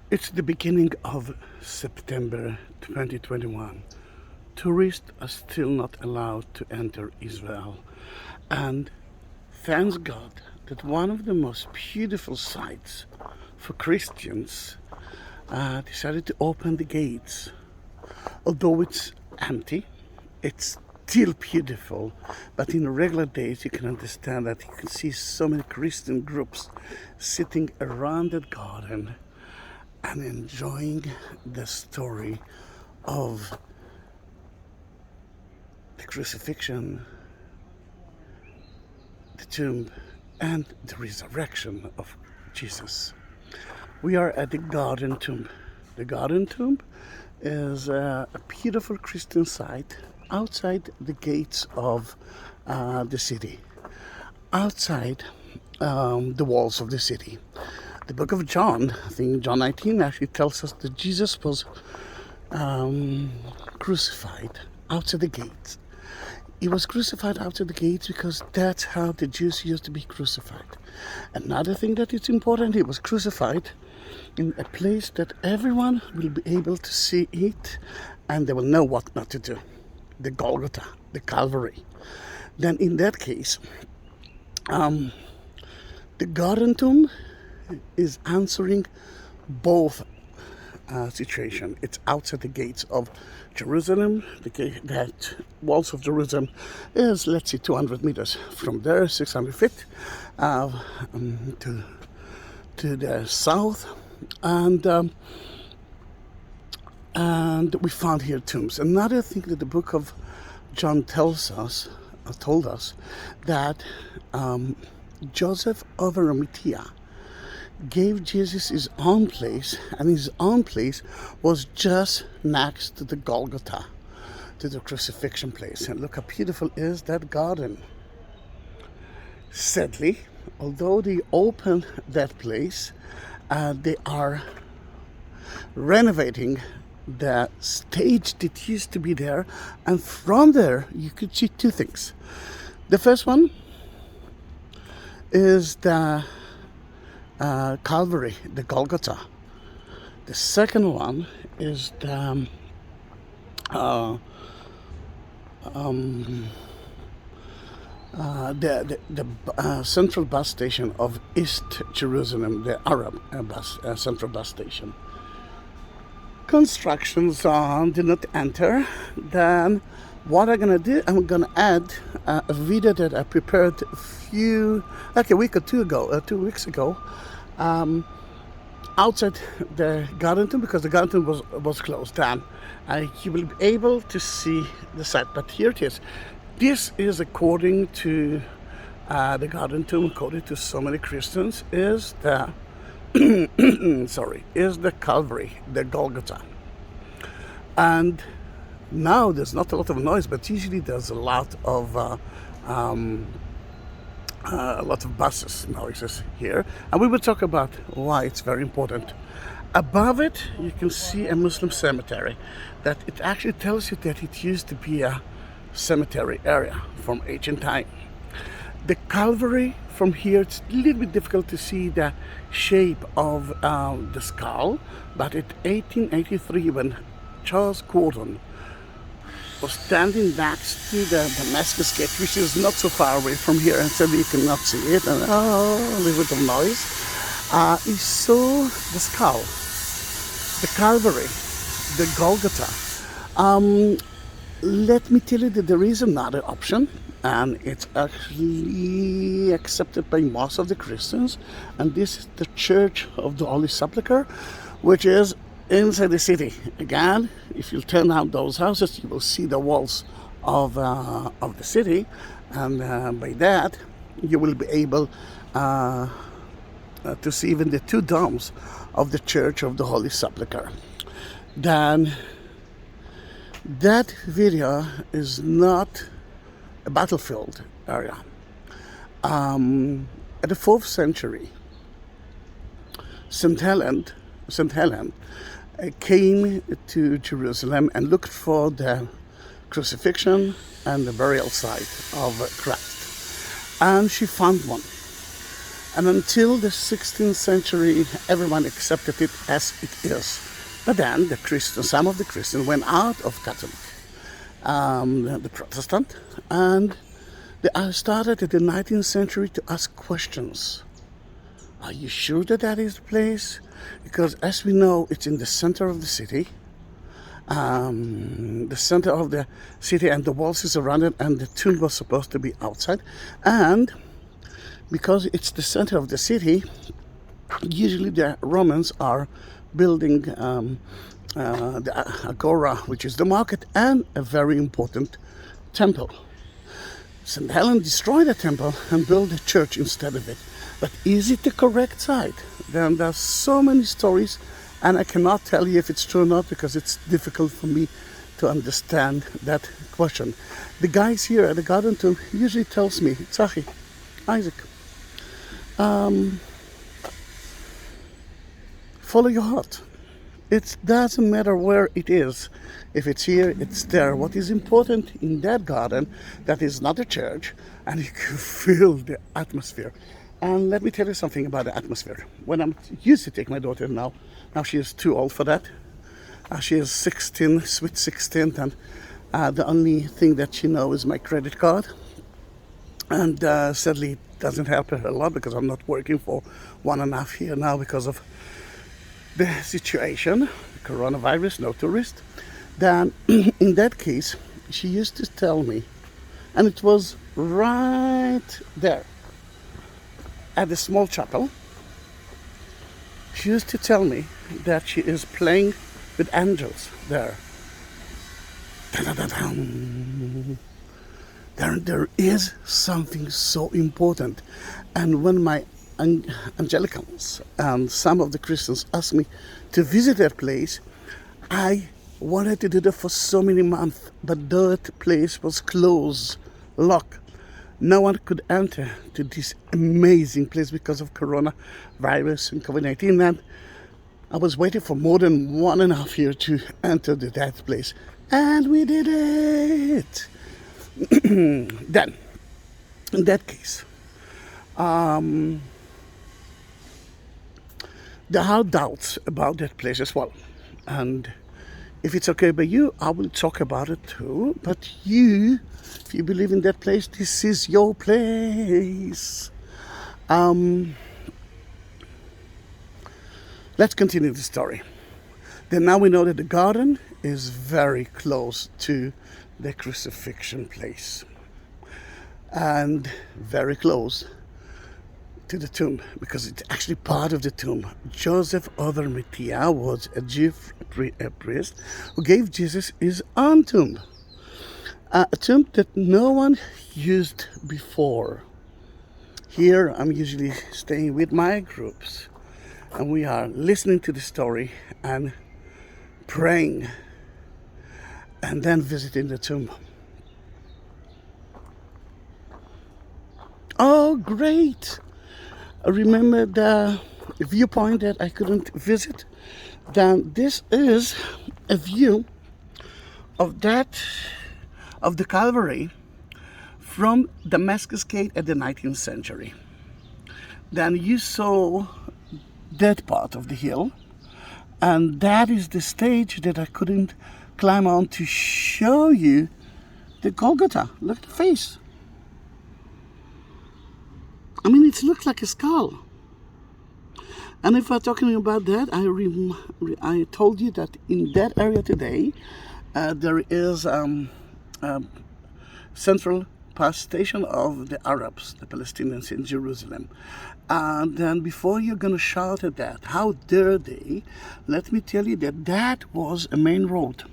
It's the beginning of September 2021. Tourists are still not allowed to enter Israel. And thanks God that one of the most beautiful sites for Christians decided to open the gates. Although it's empty, it's still beautiful. But in regular days, you can understand that you can see so many Christian groups sitting around that garden and enjoying the story of the crucifixion, the tomb, and the resurrection of Jesus. We are at the Garden Tomb. The Garden Tomb is a beautiful Christian site outside the gates of the city, outside the walls of the city. The book of John, I think John 19, actually tells us that Jesus was crucified outside the gates. He was crucified outside the gates because that's how the Jews used to be crucified. Another thing that is important, he was crucified in a place that everyone will be able to see it and they will know what not to do. The Golgotha, the Calvary. Then in that case, the Garden Tomb is answering both situation. It's outside the gates of Jerusalem. That walls of Jerusalem is, let's say, 200 meters from there, 600 feet to the south, and we found here tombs. Another thing that the book of John told us that Joseph of Arimathea gave Jesus his own place, and his own place was just next to the Golgotha, to the crucifixion place. And look how beautiful is that garden. Sadly, although they opened that place, they are renovating the stage that used to be there, and from there you could see two things. The first one is the Calvary, the Golgotha. The second one is the central bus station of East Jerusalem, the Arab central bus station. Constructions did not enter. Then what I'm gonna do, I'm gonna add a video that I prepared a week or 2 weeks ago, outside the Garden Tomb, because the Garden Tomb was closed down. You will be able to see the site, but here it is. This is according to the Garden Tomb, according to so many Christians, is the is the Calvary, the Golgotha. And now there's not a lot of noise, but usually there's a lot of buses noises here, and we will talk about why it's very important. Above it, you can see a Muslim cemetery. That it actually tells you that it used to be a cemetery area from ancient time. The Calvary, from here, it's a little bit difficult to see the shape of the skull, but in 1883, when Charles Gordon was standing next to the Damascus Gate, which is not so far away from here, and so you cannot see it, and a little bit of noise. He saw the skull, the Calvary, the Golgotha. Let me tell you that there is another option, and it's actually accepted by most of the Christians, and this is the Church of the Holy Sepulchre, which is inside the city. Again, if you turn out those houses, you will see the walls of the city, and by that you will be able to see even the two domes of the Church of the Holy Sepulchre. Then that video is not a battlefield area. At the 4th century, St. Helen came to Jerusalem and looked for the crucifixion and the burial site of Christ. And she found one. And until the 16th century, everyone accepted it as it is. But then the Christians, some of the Christians went out of Catholic, the Protestant, and they started in the 19th century to ask questions. Are you sure that that is the place? Because as we know, it's in the center of the city. The center of the city, and the walls is around it, and the tomb was supposed to be outside. And because it's the center of the city, usually the Romans are building the agora, which is the market, and a very important temple. St. Helen destroyed the temple and built a church instead of it. But is it the correct site? Then there's so many stories, and I cannot tell you if it's true or not, because it's difficult for me to understand that question. The guys here at the garden tomb usually tells me, Tzachi, Isaac, follow your heart. It doesn't matter where it is. If it's here, it's there. What is important in that garden, that is not a church, and you can feel the atmosphere. And let me tell you something about the atmosphere. When I used to take my daughter now she is too old for that. She is 16, sweet 16, and the only thing that she knows is my credit card. And sadly, it doesn't help her a lot because I'm not working for 1.5 years now because of the situation, coronavirus, no tourist. Then in that case, she used to tell me, and it was right there at the small chapel, she used to tell me that she is playing with angels there. There is something so important. And when my Angelicans and some of the Christians asked me to visit that place, I wanted to do that for so many months, but that place was closed, locked. No one could enter to this amazing place because of coronavirus and COVID-19, and I was waiting for more than 1.5 years to enter that place, and we did it. Then, in that case, there are doubts about that place as well, and if it's okay by you, I will talk about it too. But you, if you believe in that place, this is your place. Let's continue the story. Then now we know that the garden is very close to the crucifixion place, and very close to the tomb, because it's actually part of the tomb. Joseph of Arimathea was a Jew priest who gave Jesus his own tomb, a tomb that no one used before. Here I'm usually staying with my groups, and we are listening to the story and praying, and then visiting the tomb. Oh, great! I remember the viewpoint that I couldn't visit. Then this is a view of the Calvary from Damascus Gate at the 19th century. Then you saw that part of the hill, and that is the stage that I couldn't climb on to show you the Golgotha. Look at the face. I mean, it looks like a skull. And if we're talking about that, I told you that in that area today, there is central bus station of the Arabs, the Palestinians in Jerusalem. And then before you're going to shout at that, how dare they, let me tell you that that was a main road.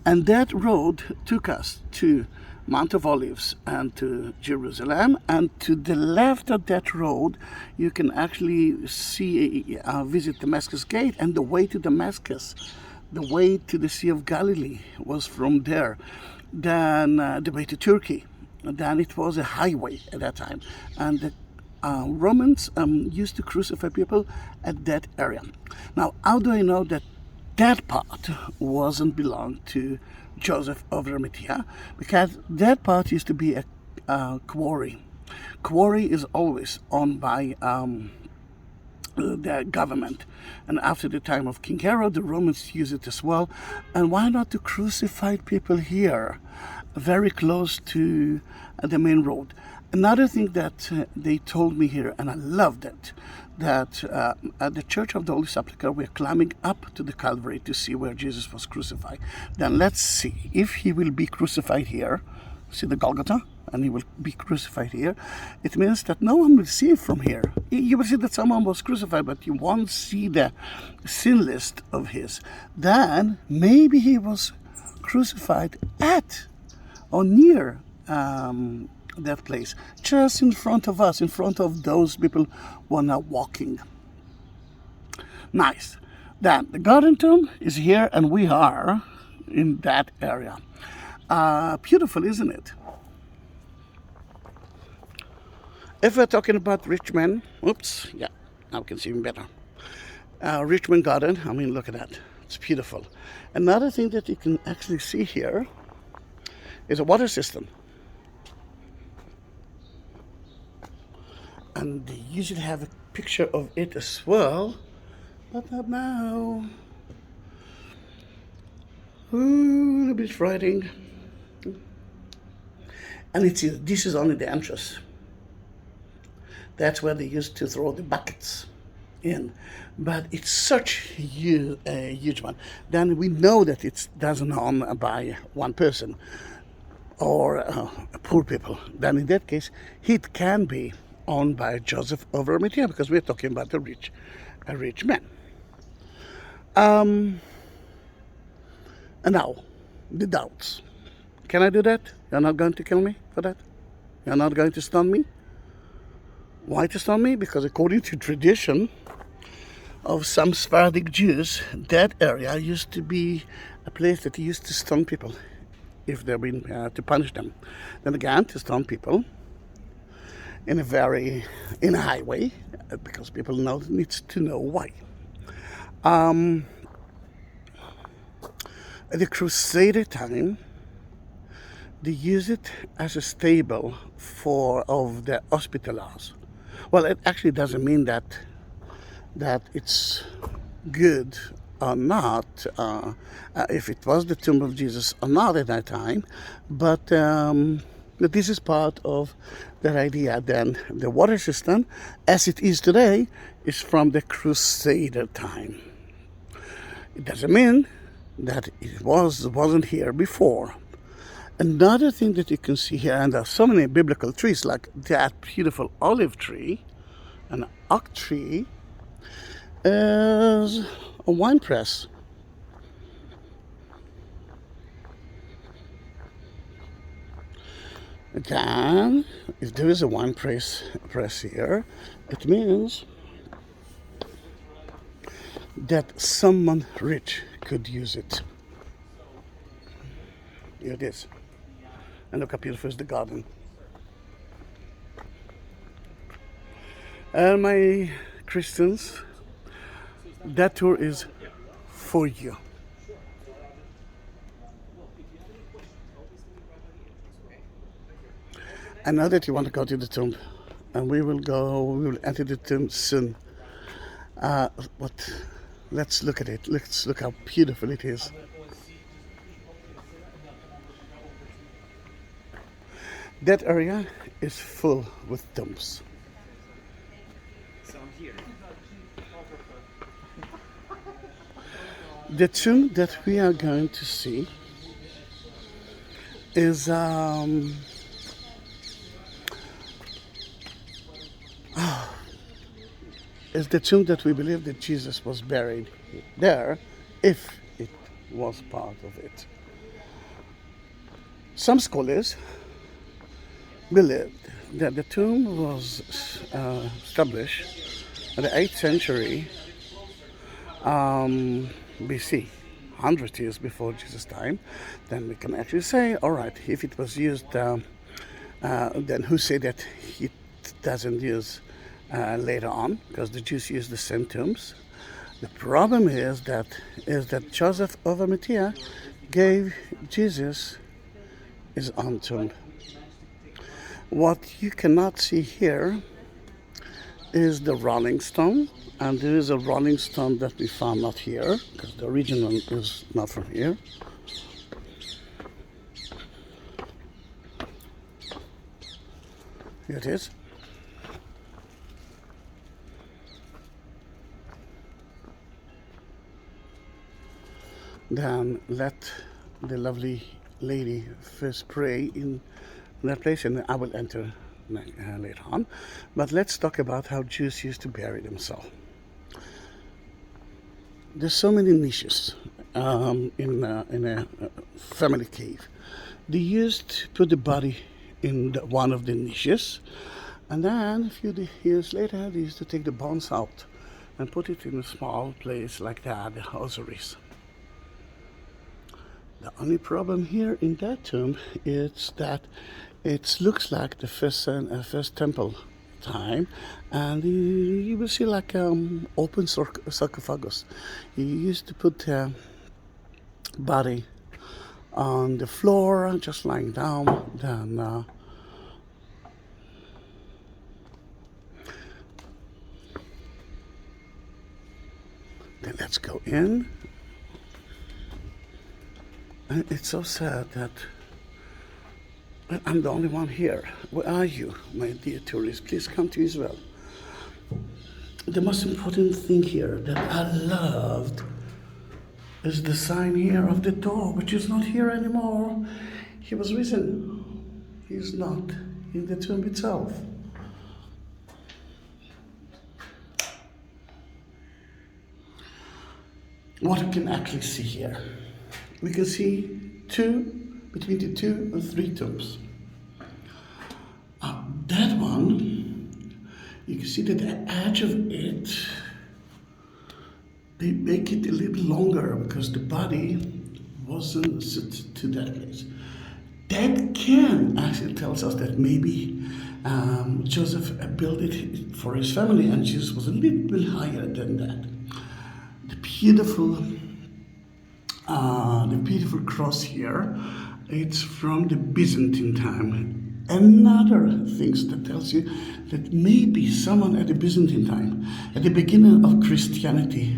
And that road took us to Mount of Olives and to Jerusalem, and to the left of that road you can actually see visit Damascus Gate, and the way to Damascus, the way to the Sea of Galilee was from there. Then the way to Turkey, then it was a highway at that time, and the Romans used to crucify people at that area. Now, how do I know that that part wasn't belong to Joseph of Arimathea? Because that part used to be a quarry. Quarry is always owned by the government, and after the time of King Herod, the Romans use it as well. And why not to crucify people here, very close to the main road? Another thing that they told me here, and I loved it, that at the Church of the Holy Sepulchre, we're climbing up to the Calvary to see where Jesus was crucified. Then let's see if he will be crucified here. See the Golgotha? And he will be crucified here. It means that no one will see it from here. You will see that someone was crucified, but you won't see the sin list of his. Then maybe he was crucified at or near that place, just in front of us, in front of those people who are now walking. Nice. Then the garden tomb is here, and we are in that area. Beautiful, isn't it? If we're talking about Richmond, oops, yeah, now we can see even better. Richmond Garden, I mean, look at that. It's beautiful. Another thing that you can actually see here is a water system. And they usually have a picture of it as well, but not now. Ooh, a bit frightening. And this is only the entrance. That's where they used to throw the buckets in. But it's such a huge one. Then we know that it doesn't own by one person or poor people. Then in that case, it can be owned by Joseph of Arimathea, because we're talking about a rich man. And now, the doubts. Can I do that? You're not going to kill me for that? You're not going to stone me? Why to stone me? Because according to tradition of some Sephardic Jews, that area used to be a place that used to stone people if they've been to punish them. Then again, to stone people in a high way, because people need to know why. At the Crusader time, they use it as a stable of the hospitallers. Well, it actually doesn't mean that it's good or not, if it was the tomb of Jesus or not at that time, but this is part of that idea. Then the water system, as it is today, is from the Crusader time. It doesn't mean that it wasn't here before. Another thing that you can see here, and there are so many biblical trees, like that beautiful olive tree, an oak tree, is a wine press. Again, if there is a wine press here, it means that someone rich could use it. Here it is. And look how beautiful is the garden. And my Christians, that tour is for you. I know that you want to go to the tomb, and we will enter the tomb soon. But let's look at it. Let's look how beautiful it is. That area is full with tombs. The tomb that we are going to see is the tomb that we believe that Jesus was buried there, if it was part of it. Some scholars believed that the tomb was established in the 8th century BC, 100 years before Jesus' time. Then we can actually say, all right, if it was used, then who said that it doesn't use later on, because the Jews use the same tombs. The problem is that Joseph of Arimathea gave Jesus his own tomb. What you cannot see here is the rolling stone, and there is a rolling stone that we found not here, because the original is not from here. Here it is. Then let the lovely lady first pray in that place, and I will enter later on. But let's talk about how Jews used to bury themselves. There's so many niches in a family cave. They used to put the body in one of the niches, and then a few years later they used to take the bones out and put it in a small place like that, the hosieries. The only problem here in that tomb is that it looks like the first temple time, and you will see like open sarcophagus. You used to put the body on the floor, just lying down. Then let's go in. And it's so sad that I'm the only one here. Where are you, my dear tourists? Please come to Israel. The most important thing here that I loved is the sign here of the door, which is not here anymore. He was risen. He's not in the tomb itself. What we can actually see here, we can see between the 2 and 3 tombs. That one, you can see that the edge of it, they make it a little longer because the body wasn't set to that place. That can actually tells us that maybe Joseph built it for his family, and Jesus was a little bit higher than that. The beautiful cross here, it's from the Byzantine time. Another thing that tells you that maybe someone at the Byzantine time, at the beginning of Christianity,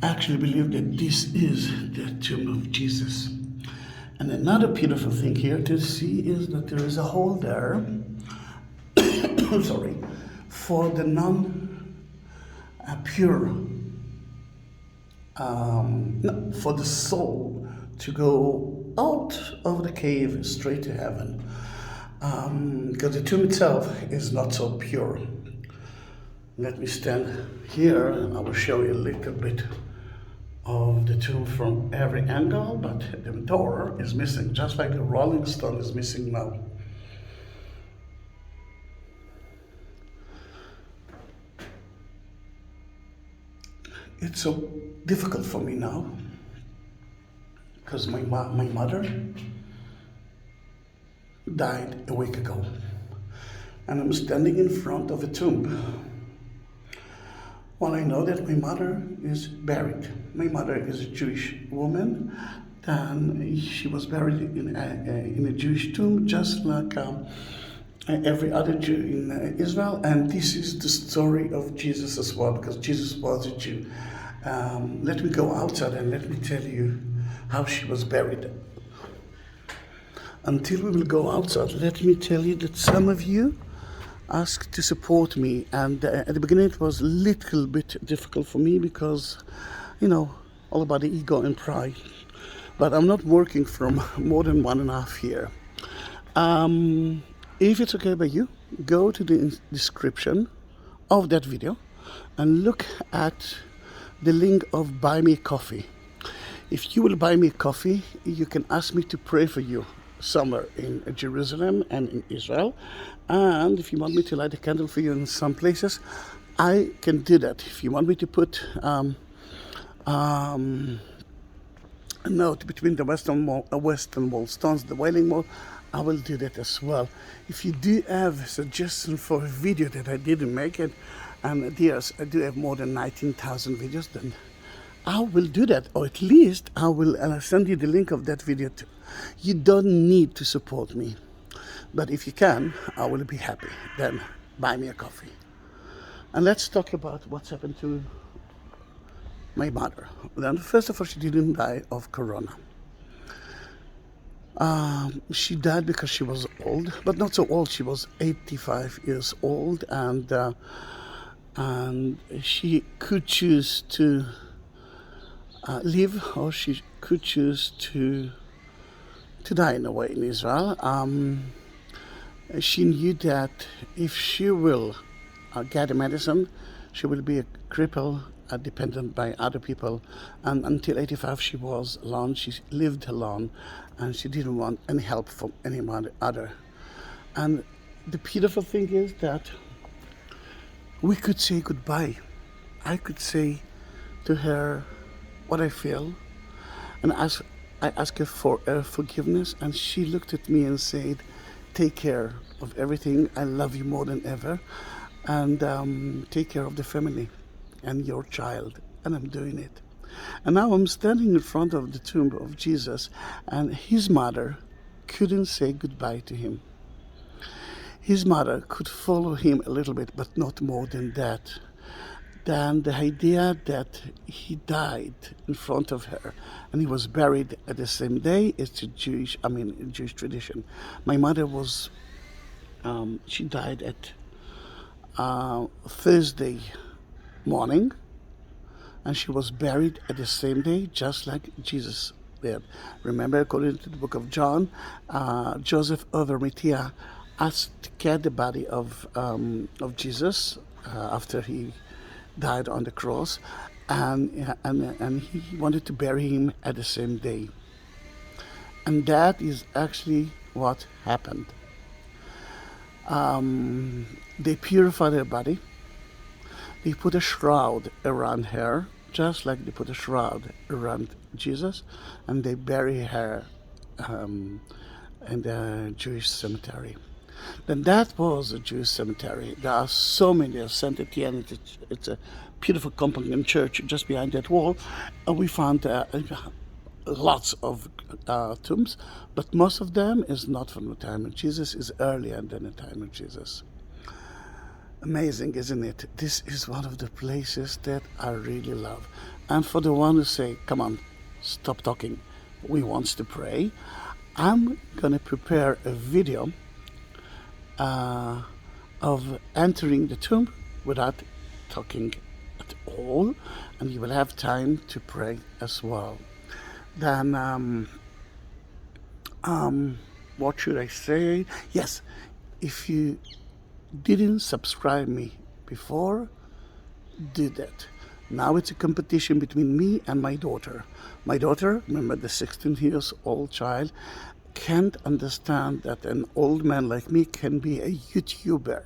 actually believed that this is the tomb of Jesus. And another beautiful thing here to see is that there is a hole there, sorry, for the non-pure, for the soul to go out of the cave straight to heaven. Because the tomb itself is not so pure. Let me stand here and I will show you a little bit of the tomb from every angle, but the door is missing, just like the rolling stone is missing now. It's so difficult for me now because my mother died a week ago, and I'm standing in front of a tomb. Well, I know that my mother is buried. My mother is a Jewish woman, and she was buried in a Jewish tomb, just like every other Jew in Israel. And this is the story of Jesus as well, because Jesus was a Jew. Let me go outside and let me tell you how she was buried. Until we will go outside, let me tell you that some of you asked to support me, and at the beginning it was a little bit difficult for me because, you know, all about the ego and pride. But I'm not working from more than 1.5 years. If it's okay by you, go to the description of that video and look at the link of Buy Me Coffee. If you will buy me coffee, you can ask me to pray for you somewhere in Jerusalem and in Israel. And if you want me to light a candle for you in some places, I can do that. If you want me to put a note between the western wall stones, the Wailing Wall, I will do that as well. If you do have a suggestion for a video that I didn't make it, and yes, I do have more than 19,000 videos, then I will do that, or at least I will send you the link of that video too. You don't need to support me. But if you can, I will be happy. Then buy me a coffee. And let's talk about what's happened to my mother. Then first of all, she didn't die of corona. She died because she was old, but not so old. She was 85 years old, and she could choose to live, or she could choose to die in a way in Israel. She knew that if she will get a medicine, she will be a cripple, dependent by other people. And until 85, she was alone. She lived alone, and she didn't want any help from anyone other. And the beautiful thing is that we could say goodbye. I could say to her what I feel, and I asked her for her forgiveness, and she looked at me and said, take care of everything. I love you more than ever, and take care of the family and your child. And I'm doing it. And now I'm standing in front of the tomb of Jesus, and his mother couldn't say goodbye to him. His mother could follow him a little bit, but not more than that. Then the idea that he died in front of her and he was buried at the same day is the Jewish tradition. My mother was, she died at Thursday morning, and she was buried at the same day, just like Jesus did. Remember, according to the book of John, Joseph of Arimathea asked to get the body of Jesus after he died on the cross, and he wanted to bury him at the same day. And that is actually what happened. They purified her body. They put a shroud around her, just like they put a shroud around Jesus, and they bury her in the Jewish cemetery. Then that was a Jewish cemetery. There are so many. There's Saint Etienne. It's a beautiful compound church just behind that wall. And we found lots of tombs, but most of them is not from the time of Jesus, is earlier than the time of Jesus. Amazing, isn't it? This is one of the places that I really love. And for the one who say, come on, stop talking, we want to pray, I'm going to prepare a video of entering the tomb without talking at all, and you will have time to pray as well. Then, what should I say? Yes, if you didn't subscribe me before, do that. Now it's a competition between me and my daughter. My daughter, remember the 16 years old child, can't understand that an old man like me can be a YouTuber.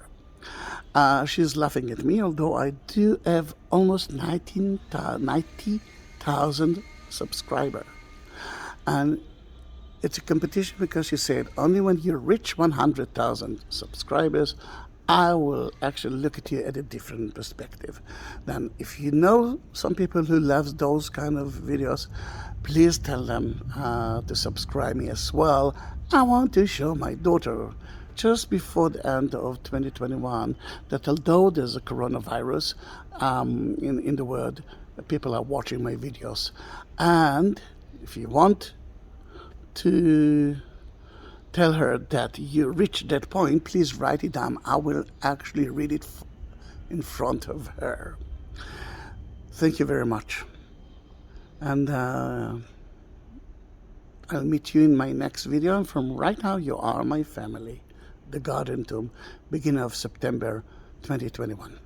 She's laughing at me, although I do have almost 90,000 subscribers. And it's a competition because she said, only when you reach 100,000 subscribers, I will actually look at you at a different perspective. Then if you know some people who love those kind of videos, please tell them to subscribe me as well. I want to show my daughter just before the end of 2021 that although there's a coronavirus in the world, people are watching my videos. And if you want to tell her that you reached that point, please write it down. I will actually read it in front of her. Thank you very much. And I'll meet you in my next video. And from right now, you are my family. The Garden Tomb, beginning of September 2021.